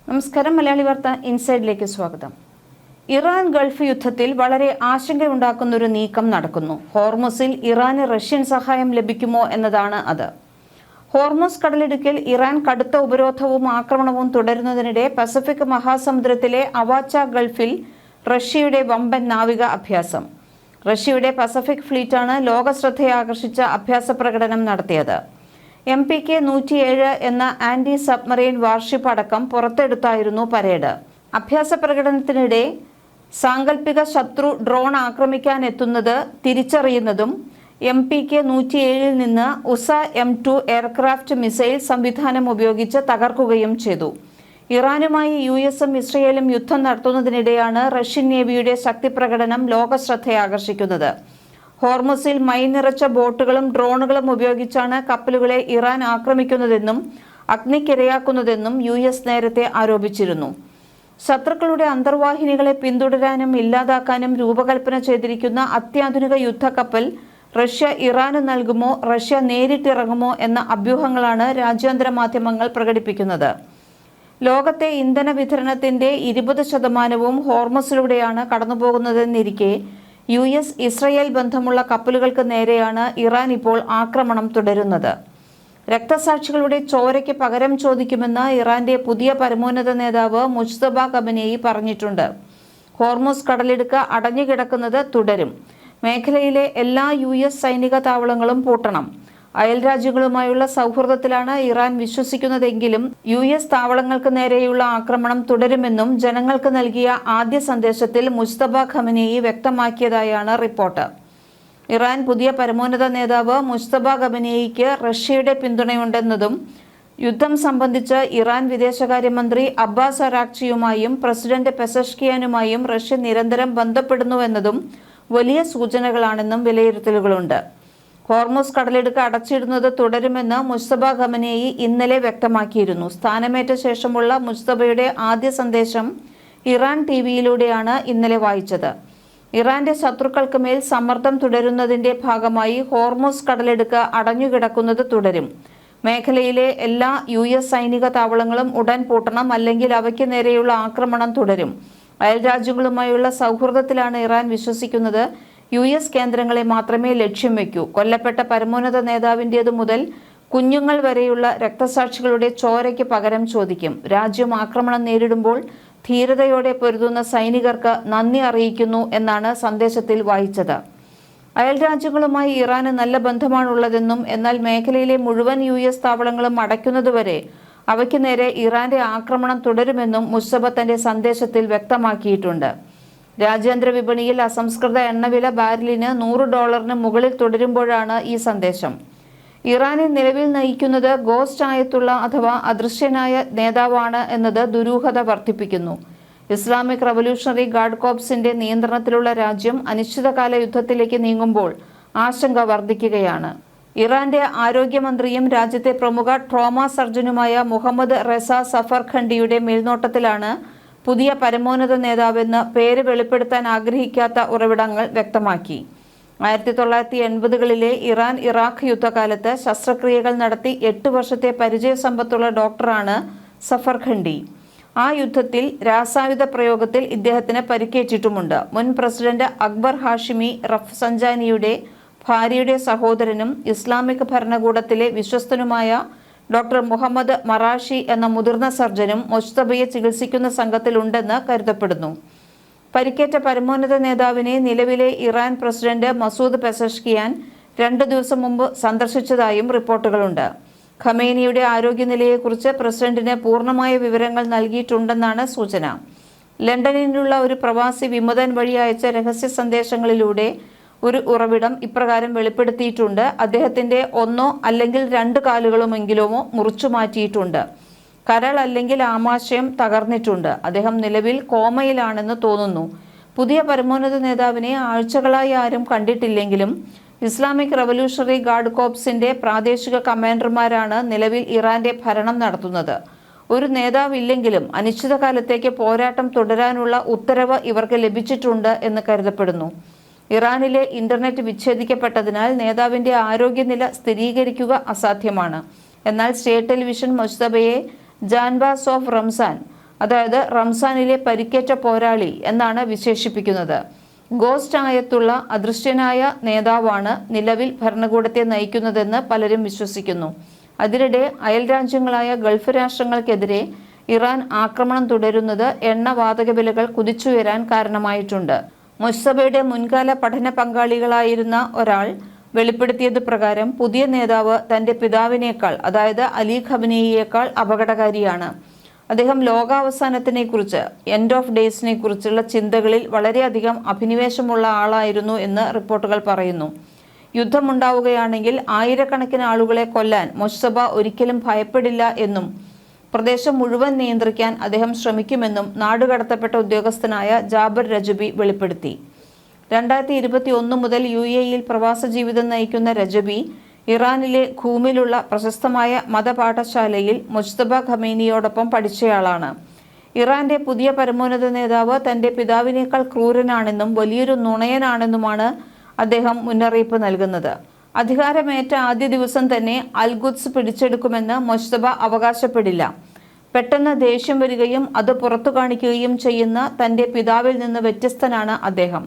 നമസ്കാരം. മലയാളി വാർത്ത ഇൻസൈഡിലേക്ക് സ്വാഗതം. ഇറാൻ ഗൾഫ് യുദ്ധത്തിൽ വളരെ ആശങ്കയുണ്ടാക്കുന്ന ഒരു നീക്കം നടക്കുന്നു. ഹോർമുസിൽ ഇറാന് റഷ്യൻ സഹായം ലഭിക്കുമോ എന്നതാണ് അത്. ഹോർമുസ് കടലിടുക്കിൽ ഇറാൻ കടുത്ത ഉപരോധവും ആക്രമണവും തുടരുന്നതിനിടെ പസഫിക് മഹാസമുദ്രത്തിലെ അവാച്ച ഗൾഫിൽ റഷ്യയുടെ വമ്പൻ നാവിക അഭ്യാസം. റഷ്യയുടെ പസഫിക് ഫ്ലീറ്റാണ് ലോകശ്രദ്ധയെ ആകർഷിച്ച അഭ്യാസ പ്രകടനം നടത്തിയത്. MPK 107 എന്ന ആന്റി സബ്മറൈൻ വാർഷിപ്പ് അടക്കം പുറത്തെടുത്തായിരുന്നു പരേഡ്. അഭ്യാസ പ്രകടനത്തിനിടെ സാങ്കല്പിക ശത്രു ഡ്രോൺ ആക്രമിക്കാനെത്തുന്നത് തിരിച്ചറിയുന്നതും MPK 107 നിന്ന് ഉസ M2 എയർക്രാഫ്റ്റ് മിസൈൽ സംവിധാനം ഉപയോഗിച്ച് തകർക്കുകയും ചെയ്തു. ഇറാനുമായി US-ഉം ഇസ്രയേലും യുദ്ധം നടത്തുന്നതിനിടെയാണ് റഷ്യൻ നേവിയുടെ ശക്തിപ്രകടനം ലോകശ്രദ്ധയെ ആകർഷിക്കുന്നത്. ഹോർമുസിൽ മൈൻ നിറച്ച ബോട്ടുകളും ഡ്രോണുകളും ഉപയോഗിച്ചാണ് കപ്പലുകളെ ഇറാൻ ആക്രമിക്കുന്നതെന്നും അഗ്നിക്കിരയാക്കുന്നതെന്നും US നേരത്തെ ആരോപിച്ചിരുന്നു. ശത്രുക്കളുടെ അന്തർവാഹിനികളെ പിന്തുടരാനും ഇല്ലാതാക്കാനും രൂപകൽപ്പന ചെയ്തിരിക്കുന്ന അത്യാധുനിക യുദ്ധക്കപ്പൽ റഷ്യ ഇറാന് നൽകുമോ, റഷ്യ നേരിട്ടിറങ്ങുമോ എന്ന അഭ്യൂഹങ്ങളാണ് രാജ്യാന്തര മാധ്യമങ്ങൾ പ്രകടിപ്പിക്കുന്നത്. ലോകത്തെ ഇന്ധന വിതരണത്തിന്റെ 20% ഹോർമുസിലൂടെയാണ് കടന്നുപോകുന്നതെന്നിരിക്കെ US ഇസ്രയേൽ ബന്ധമുള്ള കപ്പലുകൾക്ക് നേരെയാണ് ഇറാൻ ഇപ്പോൾ ആക്രമണം തുടരുന്നത്. രക്തസാക്ഷികളുടെ ചോരയ്ക്ക് പകരം ചോദിക്കുമെന്ന് ഇറാന്റെ പുതിയ പരമോന്നത നേതാവ് മുജ്തബ ഖമനേയി പറഞ്ഞിട്ടുണ്ട്. ഹോർമുസ് കടലിടുക്ക് അടഞ്ഞുകിടക്കുന്നത് തുടരും. മേഖലയിലെ എല്ലാ US സൈനിക താവളങ്ങളും പൂട്ടണം. അയൽരാജ്യങ്ങളുമായുള്ള സൗഹൃദത്തിലാണ് ഇറാൻ വിശ്വസിക്കുന്നതെങ്കിലും US താവളങ്ങൾക്ക് നേരെയുള്ള ആക്രമണം തുടരുമെന്നും ജനങ്ങൾക്ക് നൽകിയ ആദ്യ സന്ദേശത്തിൽ മുജ്തബ ഖമനേയി വ്യക്തമാക്കിയതായാണ് റിപ്പോർട്ട്. ഇറാൻ പുതിയ പരമോന്നത നേതാവ് മുജ്തബ ഖമനേയിക്ക് റഷ്യയുടെ പിന്തുണയുണ്ടെന്നതും യുദ്ധം സംബന്ധിച്ച് ഇറാൻ വിദേശകാര്യമന്ത്രി അബ്ബാസ് അരാക്ചിയുമായും പ്രസിഡന്റ് പെസഷ്കിയാനുമായും റഷ്യ നിരന്തരം ബന്ധപ്പെടുന്നുവെന്നതും വലിയ സൂചനകളാണെന്നും വിലയിരുത്തലുകളുണ്ട്. ഹോർമുസ് കടലിടുക്ക് അടച്ചിടുന്നത് തുടരുമെന്ന് മുജ്തബ ഖമനേയി ഇന്നലെ വ്യക്തമാക്കിയിരുന്നു. സ്ഥാനമേറ്റ ശേഷമുള്ള മുജ്തബയുടെ ആദ്യ സന്ദേശം ഇറാൻ TVയിലൂടെയാണ് ഇന്നലെ വായിച്ചത്. ഇറാന്റെ ശത്രുക്കൾക്ക് മേൽ സമ്മർദ്ദം തുടരുന്നതിന്റെ ഭാഗമായി ഹോർമുസ് കടലിടുക്ക് അടഞ്ഞുകിടക്കുന്നത് തുടരും. മേഖലയിലെ എല്ലാ US സൈനിക താവളങ്ങളും ഉടൻ പൂട്ടണം, അല്ലെങ്കിൽ അവയ്ക്ക് നേരെയുള്ള ആക്രമണം തുടരും. അയൽരാജ്യങ്ങളുമായുള്ള സൗഹൃദത്തിലാണ് ഇറാൻ വിശ്വസിക്കുന്നത്. US കേന്ദ്രങ്ങളെ മാത്രമേ ലക്ഷ്യം വെക്കൂ. കൊല്ലപ്പെട്ട പരമോന്നത നേതാവിൻ്റേതു മുതൽ കുഞ്ഞുങ്ങൾ വരെയുള്ള രക്തസാക്ഷികളുടെ ചോരയ്ക്ക് പകരം ചോദിക്കും. രാജ്യം ആക്രമണം നേരിടുമ്പോൾ ധീരതയോടെ പൊരുതുന്ന സൈനികർക്ക് നന്ദി അറിയിക്കുന്നു എന്നാണ് സന്ദേശത്തിൽ വായിച്ചത്. അയൽരാജ്യങ്ങളുമായി ഇറാന് നല്ല ബന്ധമാണുള്ളതെന്നും എന്നാൽ മേഖലയിലെ മുഴുവൻ US താവളങ്ങളും അടയ്ക്കുന്നതുവരെ അവയ്ക്ക് നേരെ ഇറാന്റെ ആക്രമണം തുടരുമെന്നും മുജ്തബ തന്റെ സന്ദേശത്തിൽ വ്യക്തമാക്കിയിട്ടുണ്ട്. രാജ്യാന്തര വിപണിയിൽ അസംസ്കൃത എണ്ണവില ബാരലിന് $100 മുകളിൽ തുടരുമ്പോഴാണ് ഈ സന്ദേശം. ഇറാനെ നിലവിൽ നയിക്കുന്നത് ഗോസ്റ്റ് ആയത്തുള്ള അഥവാ അദൃശ്യനായ നേതാവാണ് എന്നത് ദുരൂഹത വർദ്ധിപ്പിക്കുന്നു. ഇസ്ലാമിക് റവല്യൂഷണറി ഗാർഡ് കോർപ്സിന്റെ നിയന്ത്രണത്തിലുള്ള രാജ്യം അനിശ്ചിതകാല യുദ്ധത്തിലേക്ക് നീങ്ങുമ്പോൾ ആശങ്ക വർദ്ധിക്കുകയാണ്. ഇറാന്റെ ആരോഗ്യമന്ത്രിയും രാജ്യത്തെ പ്രമുഖ ട്രോമ സർജനുമായ മുഹമ്മദ് റസ സഫർഖണ്ടിയുടെ മേൽനോട്ടത്തിലാണ് പുതിയ പരമോന്നത നേതാവെന്ന് പേര് വെളിപ്പെടുത്താൻ ആഗ്രഹിക്കാത്ത ഉറവിടങ്ങൾ വ്യക്തമാക്കി. 1980കളിലെ ഇറാൻ ഇറാഖ് യുദ്ധകാലത്ത് ശസ്ത്രക്രിയകൾ നടത്തി 8 വർഷത്തെ പരിചയസമ്പത്തുള്ള ഡോക്ടറാണ് സഫർഖണ്ടി. ആ യുദ്ധത്തിൽ രാസായുധ പ്രയോഗത്തിൽ ഇദ്ദേഹത്തിന് പരിക്കേറ്റിട്ടുമുണ്ട്. മുൻ പ്രസിഡന്റ് അക്ബർ ഹാഷിമി റഫ്സഞ്ചാനിയുടെ ഭാര്യയുടെ സഹോദരനും ഇസ്ലാമിക് ഭരണകൂടത്തിലെ വിശ്വസ്തനുമായ ഡോക്ടർ മുഹമ്മദ് മറാഷി എന്ന മുതിർന്ന സർജനും മുജ്തബയെ ചികിത്സിക്കുന്ന സംഘത്തിലുണ്ടെന്ന് കരുതപ്പെടുന്നു. പരിക്കേറ്റ പരമോന്നത നേതാവിനെ നിലവിലെ ഇറാൻ പ്രസിഡന്റ് മസൂദ് പെസഷ്കിയാൻ 2 ദിവസം മുമ്പ് സന്ദർശിച്ചതായും റിപ്പോർട്ടുകളുണ്ട്. ഖമേനിയുടെ ആരോഗ്യനിലയെക്കുറിച്ച് പ്രസിഡന്റിന് പൂർണ്ണമായ വിവരങ്ങൾ നൽകിയിട്ടുണ്ടെന്നാണ് സൂചന. ലണ്ടനിലുള്ള ഒരു പ്രവാസി വിമതൻ വഴി അയച്ച രഹസ്യ സന്ദേശങ്ങളിലൂടെ ഒരു ഉറവിടം ഇപ്രകാരം വെളിപ്പെടുത്തിയിട്ടുണ്ട്. അദ്ദേഹത്തിന്റെ 1 അല്ലെങ്കിൽ 2 കാലുകളുമെങ്കിലോ മുറിച്ചു മാറ്റിയിട്ടുണ്ട്. കരൾ അല്ലെങ്കിൽ ആമാശയം തകർന്നിട്ടുണ്ട്. അദ്ദേഹം നിലവിൽ കോമയിലാണെന്ന് തോന്നുന്നു. പുതിയ പരമോന്നത നേതാവിനെ ആഴ്ചകളായി ആരും കണ്ടിട്ടില്ലെങ്കിലും ഇസ്ലാമിക് റവല്യൂഷണറി ഗാർഡ് കോർപ്സിന്റെ പ്രാദേശിക കമാൻഡർമാരാണ് നിലവിൽ ഇറാന്റെ ഭരണം നടത്തുന്നത്. ഒരു നേതാവില്ലെങ്കിലും അനിശ്ചിതകാലത്തേക്ക് പോരാട്ടം തുടരാനുള്ള ഉത്തരവ് ഇവർക്ക് ലഭിച്ചിട്ടുണ്ട് എന്ന് കരുതപ്പെടുന്നു. ഇറാനിലെ ഇന്റർനെറ്റ് വിച്ഛേദിക്കപ്പെട്ടതിനാൽ നേതാവിന്റെ ആരോഗ്യനില സ്ഥിരീകരിക്കുക അസാധ്യമാണ്. എന്നാൽ state television മുജ്തബയെ Janbaz of Ramzan അതായത് റംസാനിലെ പരിക്കേറ്റ പോരാളി എന്നാണ് വിശേഷിപ്പിക്കുന്നത്. ഗോസ്റ്റ് ആയത്തുള്ള അദൃശ്യനായ നേതാവാണ് നിലവിൽ ഭരണകൂടത്തെ നയിക്കുന്നതെന്ന് പലരും വിശ്വസിക്കുന്നു. അതിനിടെ അയൽ രാജ്യങ്ങളായ ഗൾഫ് രാഷ്ട്രങ്ങൾക്കെതിരെ ഇറാൻ ആക്രമണം തുടരുന്നത് എണ്ണവാതക വിലകൾ കുതിച്ചുയരാൻ കാരണമായിട്ടുണ്ട്. മുജ്തബയുടെ മുൻകാല പഠന പങ്കാളികളായിരുന്ന ഒരാൾ വെളിപ്പെടുത്തിയത് പ്രകാരം പുതിയ നേതാവ് തന്റെ പിതാവിനേക്കാൾ, അതായത് അലി ഖമനേയിയേക്കാൾ അപകടകാരിയാണ്. അദ്ദേഹം ലോകാവസാനത്തിനെക്കുറിച്ച്, എൻഡ് ഓഫ് ഡേയ്സിനെ കുറിച്ചുള്ള ചിന്തകളിൽ വളരെയധികം അഭിനിവേശമുള്ള ആളായിരുന്നു എന്ന് റിപ്പോർട്ടുകൾ പറയുന്നു. യുദ്ധമുണ്ടാവുകയാണെങ്കിൽ ആയിരക്കണക്കിന് ആളുകളെ കൊല്ലാൻ മുജ്തബ ഒരിക്കലും ഭയപ്പെടില്ല എന്നും പ്രദേശം മുഴുവൻ നിയന്ത്രിക്കാൻ അദ്ദേഹം ശ്രമിക്കുമെന്നും നാടുകടത്തപ്പെട്ട ഉദ്യോഗസ്ഥനായ ജാബർ രജബി വെളിപ്പെടുത്തി. 2021 മുതൽ UAE-യിൽ പ്രവാസ ജീവിതം നയിക്കുന്ന രജബി ഇറാനിലെ ഖൂമിലുള്ള പ്രശസ്തമായ മതപാഠശാലയിൽ മുജ്തബ ഖമേനിയോടൊപ്പം പഠിച്ചയാളാണ്. ഇറാന്റെ പുതിയ പരമോന്നത നേതാവ് തന്റെ പിതാവിനേക്കാൾ ക്രൂരനാണെന്നും വലിയൊരു നുണയനാണെന്നുമാണ് അദ്ദേഹം മുന്നറിയിപ്പ് നൽകുന്നത്. അധികാരമേറ്റ ആദ്യ ദിവസം തന്നെ അൽ-ഖുദ്സ് പിടിച്ചെടുക്കുമെന്ന് മുജ്തബ അവകാശപ്പെടില്ല. പെട്ടെന്ന് ദേഷ്യം വരികയും അത് പുറത്തു കാണിക്കുകയും ചെയ്യുന്ന തന്റെ പിതാവിൽ നിന്ന് വ്യത്യസ്തനാണ് അദ്ദേഹം.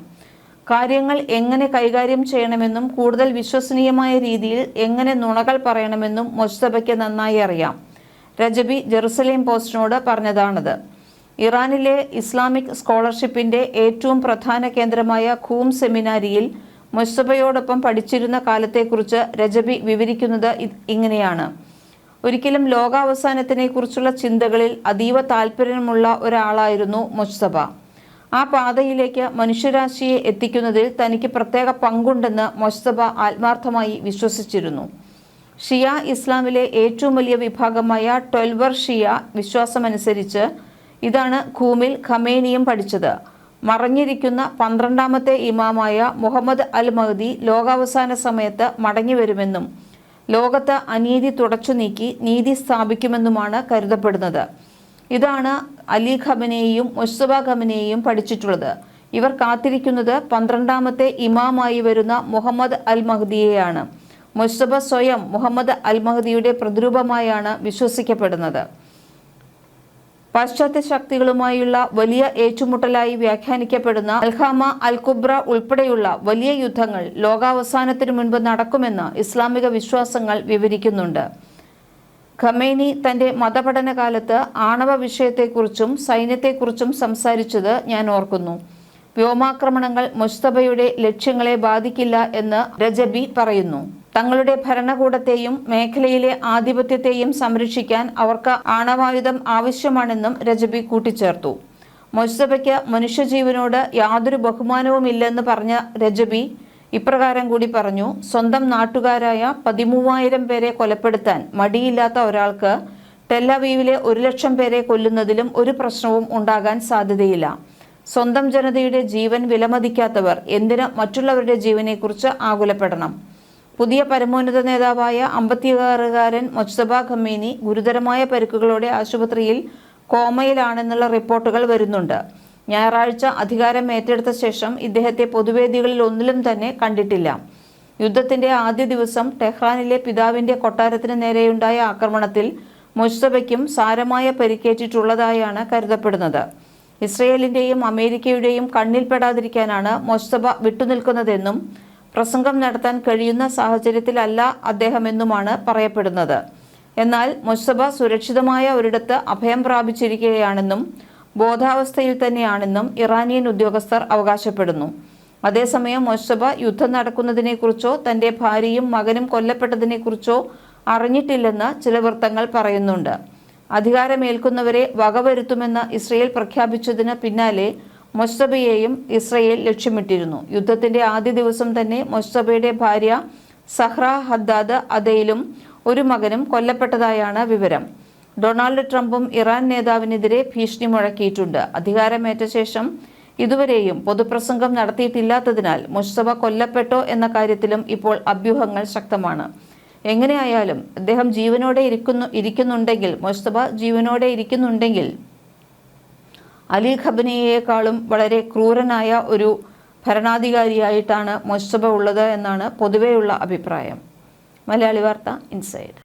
കാര്യങ്ങൾ എങ്ങനെ കൈകാര്യം ചെയ്യണമെന്നും കൂടുതൽ വിശ്വസനീയമായ രീതിയിൽ എങ്ങനെ നുണകൾ പറയണമെന്നും മുജ്തബയ്ക്ക് നന്നായി അറിയാം. രജബി ജെറുസലേം പോസ്റ്റിനോട് പറഞ്ഞതാണത്. ഇറാനിലെ ഇസ്ലാമിക് സ്കോളർഷിപ്പിന്റെ ഏറ്റവും പ്രധാന കേന്ദ്രമായ ഖൂം സെമിനാരിയിൽ മുജ്തബയോടൊപ്പം പഠിച്ചിരുന്ന കാലത്തെക്കുറിച്ച് രജബി വിവരിക്കുന്നത് ഇങ്ങനെയാണ്. ഒരിക്കലും ലോകാവസാനത്തിനെ കുറിച്ചുള്ള ചിന്തകളിൽ അതീവ താല്പര്യമുള്ള ഒരാളായിരുന്നു മുജ്തബ. ആ പാതയിലേക്ക് മനുഷ്യരാശിയെ എത്തിക്കുന്നതിൽ തനിക്ക് പ്രത്യേക പങ്കുണ്ടെന്ന് മുജ്തബ ആത്മാർത്ഥമായി വിശ്വസിച്ചിരുന്നു. ഷിയ ഇസ്ലാമിലെ ഏറ്റവും വലിയ വിഭാഗമായ 12 ഷിയ വിശ്വാസമനുസരിച്ച് ഇതാണ് ഖൂമിൽ ഖമേനിയും പഠിച്ചത്. മറഞ്ഞിരിക്കുന്ന 12ാമത്തെ ഇമാമായ മുഹമ്മദ് അൽ മഹ്ദി ലോകാവസാന സമയത്ത് മടങ്ങിവരുമെന്നും ലോകത്ത് അനീതി തുടച്ചു നീക്കി നീതി സ്ഥാപിക്കുമെന്നുമാണ് കരുതപ്പെടുന്നത്. ഇതാണ് അലി ഖമനേയിയും മുജ്തബ ഖമനേയിയും പഠിച്ചിട്ടുള്ളത്. ഇവർ കാത്തിരിക്കുന്നത് 12ാമത്തെ ഇമാമായി വരുന്ന മുഹമ്മദ് അൽ മഹ്ദിയെയാണ്. മുജ്തബ സ്വയം മുഹമ്മദ് അൽ മഹ്ദിയുടെ പ്രതിരൂപമായാണ് വിശ്വസിക്കപ്പെടുന്നത്. പാശ്ചാത്യ ശക്തികളുമായുള്ള വലിയ ഏറ്റുമുട്ടലായി വ്യാഖ്യാനിക്കപ്പെടുന്ന അൽഹാമ അൽ കുബ്ര ഉൾപ്പെടെയുള്ള വലിയ യുദ്ധങ്ങൾ ലോകാവസാനത്തിനു മുൻപ് നടക്കുമെന്ന് ഇസ്ലാമിക വിശ്വാസങ്ങൾ വിവരിക്കുന്നുണ്ട്. ഖമേനി തന്റെ മതപഠന കാലത്ത് ആണവ വിഷയത്തെക്കുറിച്ചും സൈന്യത്തെക്കുറിച്ചും സംസാരിച്ചത് ഞാൻ ഓർക്കുന്നു. വ്യോമാക്രമണങ്ങൾ മുജ്തബയുടെ ലക്ഷ്യങ്ങളെ ബാധിക്കില്ല എന്ന് രജബി പറയുന്നു. തങ്ങളുടെ ഭരണകൂടത്തെയും മേഖലയിലെ ആധിപത്യത്തെയും സംരക്ഷിക്കാൻ അവർക്ക് ആണവായുധം ആവശ്യമാണെന്നും രജബി കൂട്ടിച്ചേർത്തു. മുജ്തബയ്ക്ക് മനുഷ്യജീവനോട് യാതൊരു ബഹുമാനവുമില്ലെന്ന് പറഞ്ഞ രജബി ഇപ്രകാരം കൂടി പറഞ്ഞു. സ്വന്തം നാട്ടുകാരായ 13,000 പേരെ കൊലപ്പെടുത്താൻ മടിയില്ലാത്ത ഒരാൾക്ക് ടെല്ലവീവിലെ 100,000 പേരെ കൊല്ലുന്നതിലും ഒരു പ്രശ്നവും ഉണ്ടാകാൻ സാധ്യതയില്ല. സ്വന്തം ജനതയുടെ ജീവൻ വിലമതിക്കാത്തവർ എന്തിന് മറ്റുള്ളവരുടെ ജീവനെക്കുറിച്ച് ആകുലപ്പെടണം? പുതിയ പരമോന്നത നേതാവായ 56-കാരൻ മുജ്തബ ഖമേനി ഗുരുതരമായ പരിക്കുകളോടെ ആശുപത്രിയിൽ കോമയിലാണെന്നുള്ള റിപ്പോർട്ടുകൾ വരുന്നുണ്ട്. ഞായറാഴ്ച അധികാരം ഏറ്റെടുത്ത ശേഷം ഇദ്ദേഹത്തെ പൊതുവേദികളിൽ ഒന്നിലും തന്നെ കണ്ടിട്ടില്ല. യുദ്ധത്തിന്റെ ആദ്യ ദിവസം ടെഹ്റാനിലെ പിതാവിന്റെ കൊട്ടാരത്തിന് നേരെയുണ്ടായ ആക്രമണത്തിൽ മുജ്തബയ്ക്കും സാരമായ പരിക്കേറ്റിട്ടുള്ളതായാണ് കരുതപ്പെടുന്നത്. ഇസ്രയേലിന്റെയും അമേരിക്കയുടെയും കണ്ണിൽപ്പെടാതിരിക്കാനാണ് മുജ്തബ വിട്ടുനിൽക്കുന്നതെന്നും പ്രസംഗം നടത്താൻ കഴിയുന്ന സാഹചര്യത്തിലല്ല അദ്ദേഹമെന്നുമാണ് പറയപ്പെടുന്നത്. എന്നാൽ മുജ്തബ സുരക്ഷിതമായ ഒരിടത്ത് അഭയം പ്രാപിച്ചിരിക്കുകയാണെന്നും ബോധാവസ്ഥയിൽ തന്നെയാണെന്നും ഇറാനിയൻ ഉദ്യോഗസ്ഥർ അവകാശപ്പെടുന്നു. അതേസമയം മുജ്തബ യുദ്ധം നടക്കുന്നതിനെക്കുറിച്ചോ തന്റെ ഭാര്യയും മകനും കൊല്ലപ്പെട്ടതിനെക്കുറിച്ചോ അറിഞ്ഞിട്ടില്ലെന്ന് ചില വൃത്തങ്ങൾ പറയുന്നുണ്ട്. അധികാരമേൽക്കുന്നവരെ വകവരുത്തുമെന്ന് ഇസ്രയേൽ പ്രഖ്യാപിച്ചതിന് പിന്നാലെ മുജ്തബയെയും ഇസ്രയേൽ ലക്ഷ്യമിട്ടിരുന്നു. യുദ്ധത്തിന്റെ ആദ്യ ദിവസം തന്നെ മുജ്തബയുടെ ഭാര്യ സഹ്റ ഹദ്ദാദ് അദയിലും ഒരു മകനും കൊല്ലപ്പെട്ടതായാണ് വിവരം. ഡൊണാൾഡ് ട്രംപും ഇറാൻ നേതാവിനെതിരെ ഭീഷണി മുഴക്കിയിട്ടുണ്ട്. അധികാരമേറ്റ ശേഷം ഇതുവരെയും പൊതുപ്രസംഗം നടത്തിയിട്ടില്ലാത്തതിനാൽ മുജ്തബ കൊല്ലപ്പെട്ടോ എന്ന കാര്യത്തിലും ഇപ്പോൾ അഭ്യൂഹങ്ങൾ ശക്തമാണ്. എങ്ങനെയായാലും അദ്ദേഹം ജീവനോടെ ഇരിക്കുന്നുണ്ടെങ്കിൽ മുജ്തബ ജീവനോടെ ഇരിക്കുന്നുണ്ടെങ്കിൽ അലി ഖമനേയിയേക്കാളും വളരെ ക്രൂരനായ ഒരു ഭരണാധികാരിയായിട്ടാണ് മുജ്തബ ഉള്ളത് എന്നാണ് പൊതുവെയുള്ള അഭിപ്രായം. മലയാളി വാർത്ത ഇൻസൈഡ്.